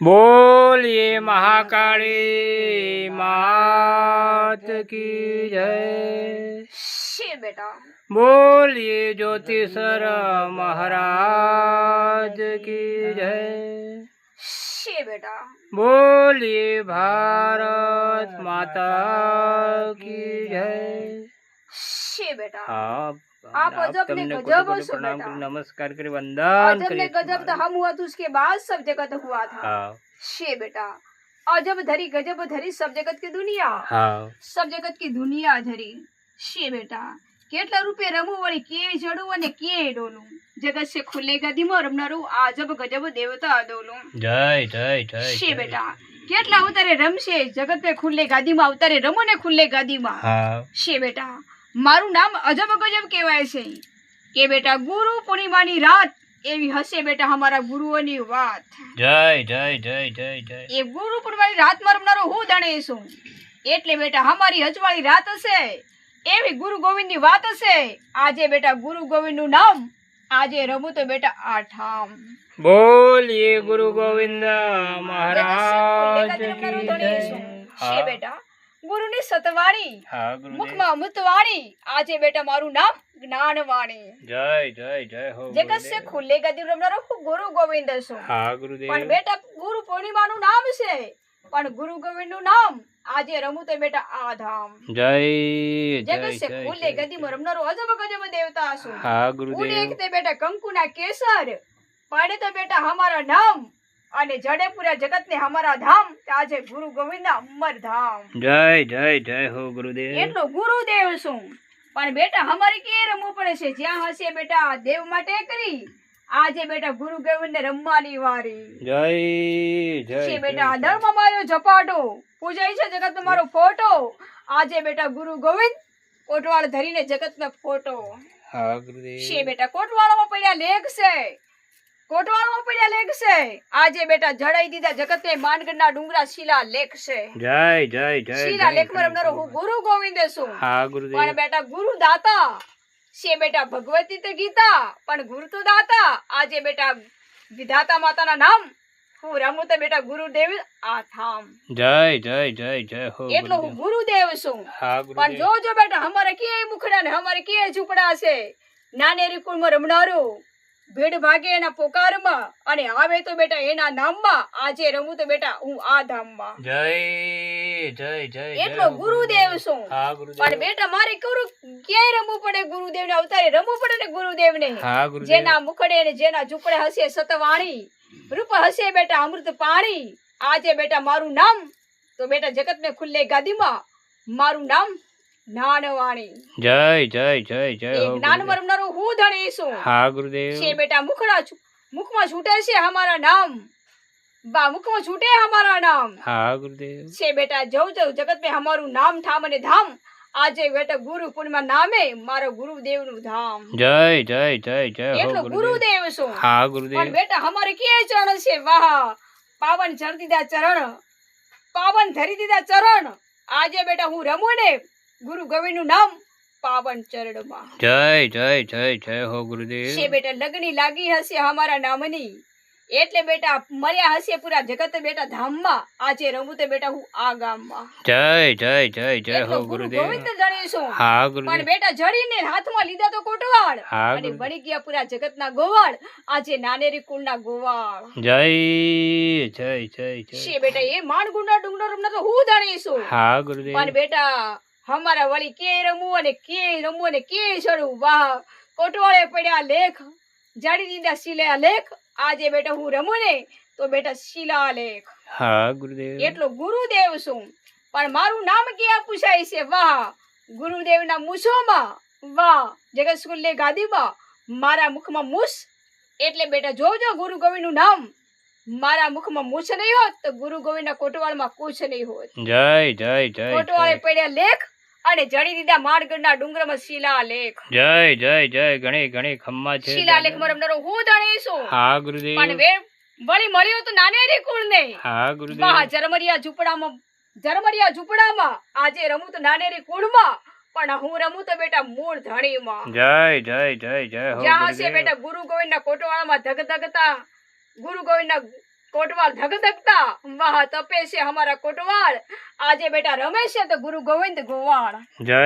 बोलिए महाकाली मात की जय। शे बेटा बोलिए ज्योतिषर महाराज की जय। शे बेटा बोलिए भारत माता की जय। शे बेटा आप अजब ने तुमने गजब कोटि सो प्रणाम बेटा। कर नमस्कार कर वंदन अजब ने गजब तो हम हुआ तो उसके बाद सब जगत हुआ था। हाँ शे बेटा अजब धरी गजब धरी सब जगत की दुनिया। हाँ सब जगत की दुनिया धरी शे बेटा કેટલા રૂપે રમવું વળી કે જડું અને કે ડોલું જગત સે ખુલ્લે ગદીમાં રમનારું આજબ ગજબ દેવતા અદોલું જય જય જય શે બેટા કેટલા અવતારે રમશે જગત પે ખુલ્લે ગાદીમાં અવતારે રમો ને ખુલ્લે ગાદીમાં हाँ શે બેટા મારું નામ અજબ ગજબ કહેવાય છે કે બેટા ગુરુ પૂર્ણિમાની રાત એવી હશે બેટા અમારા ગુરુઓની વાત जय जय जय जय जय એ ગુરુ પૂર્ણિમાની રાતમાં રમનારો હું જાણે છું એટલે બેટા અમારી હજવાળી રાત હશે એવી ગુરુ ગોવિંદની વાત હશે આજે બેટા ગુરુ ગોવિંદનું નામ આજે રમું તો બેટા આઠામ बोलिए गुरु गोविंद महाराज की છે जय। બેટા ગુરુની સતવાણી हाँ गुरुदेव મુખમાં અમૃતવાણી આજે બેટા મારું નામ જ્ઞાનવાણી जय जय जय हो જગત સે गुरुदेव। ખુલ્લે ગદી રમનારો હું ગુરુ ગોવિંદ છું हाँ પણ गुरुदेव બેટા ગુરુ પૂર્ણિમાનું નામ છે પણ ગુરુ ગોવિંદનું નામ આજે રમું તો બેટા આ ધામ जय જગત जय સે जय ખુલ્લે ગદીમાં રમનારો અજબ ગજબ દેવતા છું हाँ ઉડે गुरुदेव એક તે બેટા કંકુના કેસર પાડે તો બેટા હમારા નામ અને જડે પૂરા જગત ને હમારા ધામ આજે ગુરુ ગોવિંદ અમર ધામ जय जय जय हो गुरुदेव। એટલો ગુરુદેવ છું પણ બેટા હમારે કે રમવું પડે છે જ્યાં હશે બેટા દેવ માટે કરી આજે બેટા ગુરુ ગોવિંદ ને રમવાની વારી जय जय છે जय બેટા जय। ધર્મ મારો ઝપાટો પૂજાય છે જગત મારો ફોટો આજે બેટા ગુરુ ગોવિંદ કોટવાળ ધરીને જગત નો ફોટો हाँ છે गुरुदेव બેટા કોટવાળામાં પડ્યા લેખ છે કોટવાળામાં પડ્યા લેખ છે આજે બેટા જડાઈ દીધા જગત ને માનગઢના ડુંગરા શિલા લેખ છે जय जय जय શિલા जय લેખમાં રમનારો હું ગુરુ ગોવિંદ છું हाँ પણ गुरुदेव બેટા ગુરુ દાતા છે બેટા ભગવતી તો ગીતા પણ ગુરુ તો દાતા આજે બેટા વિધાતા માતાના નામ હું રમું તો બેટા ગુરુદેવ આથામ जय जय जय जय हो એટલો હું गुरुदेव। ગુરુદેવ છું हाँ પણ गुरुदेव જો બેટા અમારે કે મુખડા ને અમારે કે ઝૂંપડા છે નાનેરી કુળમાં રમનારો ભેડ ભાગે એના પોકારમાં અને આવે તો બેટા એના નામમાં આજે રમું તો બેટા હું આ ધામમાં जय जय जय जय એટલો हो ગુરુદેવ गुरुदेव। છું हाँ પણ गुरुदेव બેટા મારે ક્યાંય રમવું પડે ગુરુદેવને અવતારે રમવું પડે ને ગુરુદેવને हाँ गुरुदेव જેના મુખડે ને જેના ઝૂંપડે હશે સતવાણી રૂપ હશે બેટા અમૃત પાણી આજે બેટા મારું નામ તો બેટા જગત ને ખુલ્લે ગાદીમાં મારું નામ જ્ઞાનવાણી जय जय जय जय એ हो જ્ઞાન गुरुदेव। રમનારો હું ધણી છું हाँ છે गुरुदेव બેટા મુખમાં છૂટે છે અમારા નામ બા મુખમાં છૂટે અમારા નામ हाँ गुरुदेव છે બેટા જવું જવું જગત में हमाરું नाम ठाम અને ધામ આજે બેટા ગુરુ પૂર્ણિમા નામે મારો ગુરુદેવનું ધામ जय जय जय जय हो એટલો गुरुदेव। ગુરુદેવ છું हाँ પણ गुरुदेव બેટા અમારે કે ચરણ છે વાહ પાવન ચર દીધા ચરણ પાવન ધરી દીધા ચરણ આજે બેટા હું રમું ને ગુરુ ગોવિંદનું નામ પાવન ચરણમાં जय जय जय जय हो गुरुदेव। છે બેટા લગની લાગી હશે અમારા નામની એટલે બેટા મર્યા હશે પૂરા જગત બેટા ધામમાં આજે રમું તો બેટા હું આ ગામમાં जय जय जय जय એટલો हो ગુરુ गुरुदेव। ગોવિંદ જાણીશું हाँ પણ गुरुदेव બેટા જડીને હાથમાં લીધા તો કોટવાળ हाँ અને गुरुदेव બની ગયા પૂરા જગતના ગોવાળ આજે નાનેરી કુળના ગોવાળ जय जय जय છે जय। બેટા એ માણગુંડા ડુંગર રમના તો હું જાણીશું हाँ પણ गुरुदेव બેટા અમારા વળી કે રમવું અને કે ચડવું વાહ કોટવાળે પડ્યા લેખ જાડી દીધા શિલા લેખ આજે બેટા હું રમું ને તો બેટા શિલા લેખ हाँ गुरुदेव એટલો ગુરુદેવ છું પણ મારું નામ ક્યાં પૂછાય છે વાહ ગુરુદેવના મૂછોમાં વાહ જગત સ્કૂલે ગાદીમાં મારા મુખમાં મૂછ એટલે બેટા જોજો ગુરુ ગોવિંદનું નામ મારા મુખમાં મૂછ નહીં હોત તો ગુરુ ગોવિંદના કોટવાળમાં કુછ નહીં હોત जय जय जय કોટવાળે जय પડ્યા લેખ અને જડી દીધા માણગઢના ડુંગરમાં શિલાલેખ जय जय जय गणे गणे खम्मा छे શિલાલેખમાં રમનારો હું જાણીશું हाँ પણ गुरुदेव વળી મળ્યો તો નાનેરી કુળને हाँ વાહ गुरुदेव ઝરમરિયા ઝૂંપડામાં આજે રમું તો નાનેરી કુળમાં પણ હું રમું તો બેટા મૂળ ધણીમાં जय जय जय जय हो જ્યાં હશે गुरुदेव બેટા ગુરુ ગોવિંદના કોટવાળામાં ધગધગતા ગુરુ ગોવિંદના કોટવાળ ધગધગતા વાહ તપે છે હમારા કોટવાળ આજે બેટા રમે છે તો ગુરુ ગોવિંદ ગોવાળ જય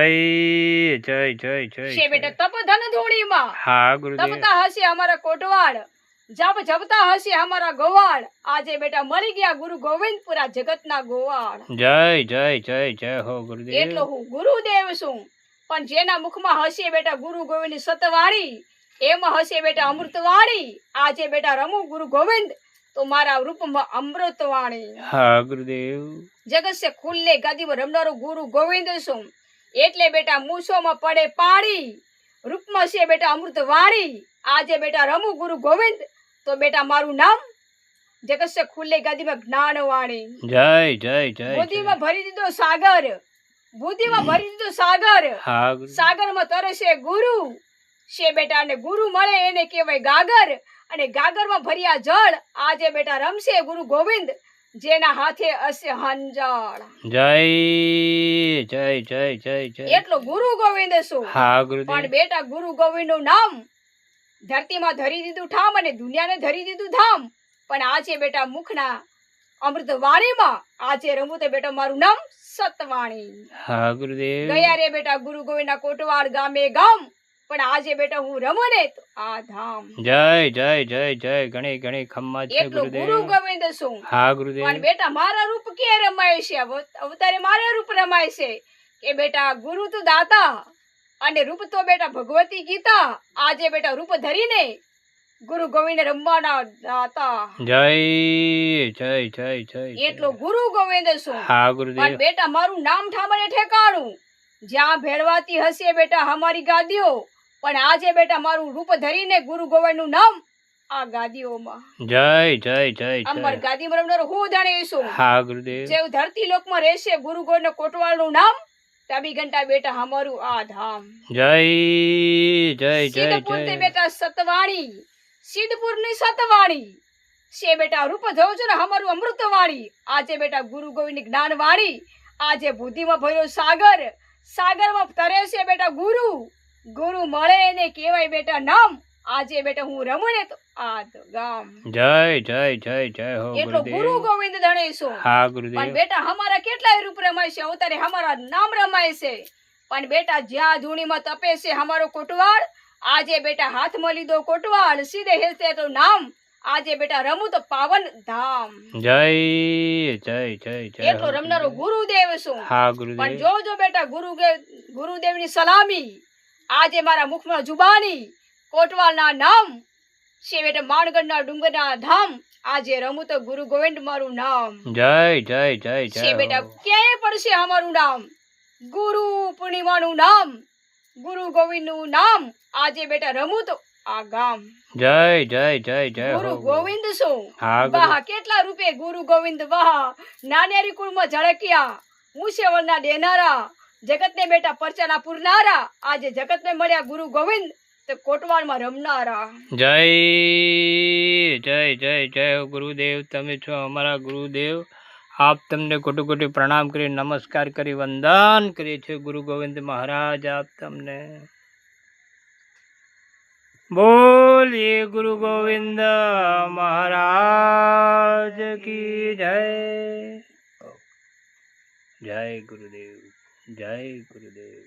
જય જય જય છે બેટા તપ ધન ધૂણીમાં હા ગુરુદેવ તપતા હશે અમારા કોટવાળ જપ જપતા હશે અમારા ગોવાળ આજે બેટા મળી ગયા ગુરુ ગોવિંદ પુરા જગતના ગોવાળ જય જય જય જય હો ગુરુદેવ એટલો હું ગુરુદેવ છું પણ જેના મુખમાં હશે બેટા ગુરુ ગોવિંદ સતવાણી એમાં હશે બેટા અમૃતવાણી આજે બેટા રમું ગુરુ ગોવિંદ તો મારા રૂપમાં અમૃતવાણી હા ગુરુદેવ જગત સે ખુલ્લે ગાદીમાં રમનારો ગુરુ ગોવિંદ છું એટલે બેટા મૂછોમાં પડે પાણી રૂપમાં છે બેટા અમૃતવાણી આજે બેટા રમું ગુરુ ગોવિંદ તો બેટા મારું નામ જગત સે ખુલ્લે ગાદીમાં જ્ઞાનવાણી જય જય જય બુદ્ધિમાં ભરી દીધો સાગર બુદ્ધિમાં ભરી દીધો સાગર હા ગુરુ સાગરમાં તરસે ગુરુ છે બેટા અને ગુરુ મળે એને કહેવાય ગાગર અને ગાગરમાં ભર્યા જળ આજે બેટા રમશે ગુરુ ગોવિંદ જેના હાથે હશે હંજળ જય જય જય જય જય એટલો ગુરુ ગોવિંદ શું હા પણ ગુરુદેવ બેટા ગુરુ ગોવિંદ નું નામ ધરતીમાં ધરી દીધું ઠામ અને દુનિયાને ધરી દીધું ધામ પણ આજે બેટા મુખના અમૃત વાણીમાં આજે રમું તો બેટા મારું નામ સતવાણી હા ગુરુદેવ ગયા રે બેટા ગુરુ ગોવિંદના કોટવાળ ગામે ગામ પણ આજે બેટા હું રમું ને તો આ ધામ જય જય જય જય ઘણી ઘણી ખમ્મા છે એટલો ગુરુ ગુરુદેવ ગોવિંદ શું હા પણ ગુરુદેવ બેટા મારા રૂપ કે રમાય છે અવતારે મારા રૂપ રમાય છે કે બેટા ગુરુ તો દાતા અને રૂપ તો બેટા ભગવતી ગીતા આજે બેટા રૂપ ધરીને ગુરુ ગોવિંદ રમવાના દાતા જય જય જય જય એટલો ગુરુ ગોવિંદ શું હા પણ ગુરુદેવ બેટા મારું નામ ઠામણે ઠેકાણું જ્યાં ભેળવાતી હશે બેટા અમારી ગાદીઓ પણ આજે બેટા મારું રૂપ ધરીને ગુરુ ગોવિંદ નું નામ આ ગાદીઓમાં જય જય જય અમર જય ગાદીમાં રમનારો હું જાણીશું હા ગુરુદેવ જેવું ધરતી લોકમાં રહેશે ગુરુ ગોવિંદ કોટવાળ નું નામ તબી ઘંટા બેટા અમારું આ ધામ જય જય જય સિદ્ધપુર તે જય બેટા સતવાણી સિદ્ધપુર ની સતવાણી છે બેટા રૂપ જોઉં છું ને અમારું અમૃતવાણી આજે બેટા ગુરુ ગોવિંદ ની જ્ઞાનવાણી આજે બુદ્ધિમાં ભર્યો સાગર સાગરમાં તરે છે બેટા ગુરુ ગુરુ મળે એને કહેવાય બેટા નામ આજે બેટા હું રમું ને તો આ તો ગામ જય જય જય જય હો એટલો ગુરુ ગુરુદેવ ગોવિંદ ધણેશું હા પણ ગુરુદેવ બેટા અમારા કેટલાય રૂપ રમાય છે અવતારે અમારા નામ રમાય છે પણ બેટા જ્યાં ધૂણીમાં તપે છે અમારો કોટવાળ આજે બેટા હાથમાં લીધો કોટવાળ સીધે હેસે તો નામ આજે બેટા રમું તો પાવન ધામ જય જય જય જય એટલો હો રમનારો ગુરુદેવ. ગુરુદેવ છું હા પણ ગુરુદેવ જોજો બેટા ગુરુદેવની સલામી આજે મારા મુખમાં જુબાની કોટવાલના નામ છે બેટા માણગઢના ડુંગરના ધામ આજે રમું તો ગુરુ ગોવિંદ મારું નામ જય જય જય જય છે બેટા હો. ક્યાંય પડશે અમારું નામ ગુરુ પૂર્ણિમાનું નામ ગુરુ ગોવિંદનું નામ આજે બેટા રમું તો આ ગામ જય જય જય જય હો ગુરુ ગોવિંદ શું હા ગુરુ વાહ કેટલા રૂપે ગુરુ ગોવિંદ વાહ નાનેરી કુળમાં ઝળક્યા મુસેવરના દેનારા જગતને બેટા પરચાના પૂરનારા આજે જગતને મળ્યા ગુરુ ગોવિંદ તો કોટવાળમાં રમનારા જય જય જય જય હો ગુરુદેવ તમે છો અમારા ગુરુદેવ આપ તમને કોટી કોટી પ્રણામ કરી નમસ્કાર કરી વંદન કરીએ છીએ ગુરુ ગોવિંદ મહારાજ આપ તમને બોલીએ ગુરુ ગોવિંદ મહારાજ કી જય જય ગુરુદેવ જય ગુરુદેવ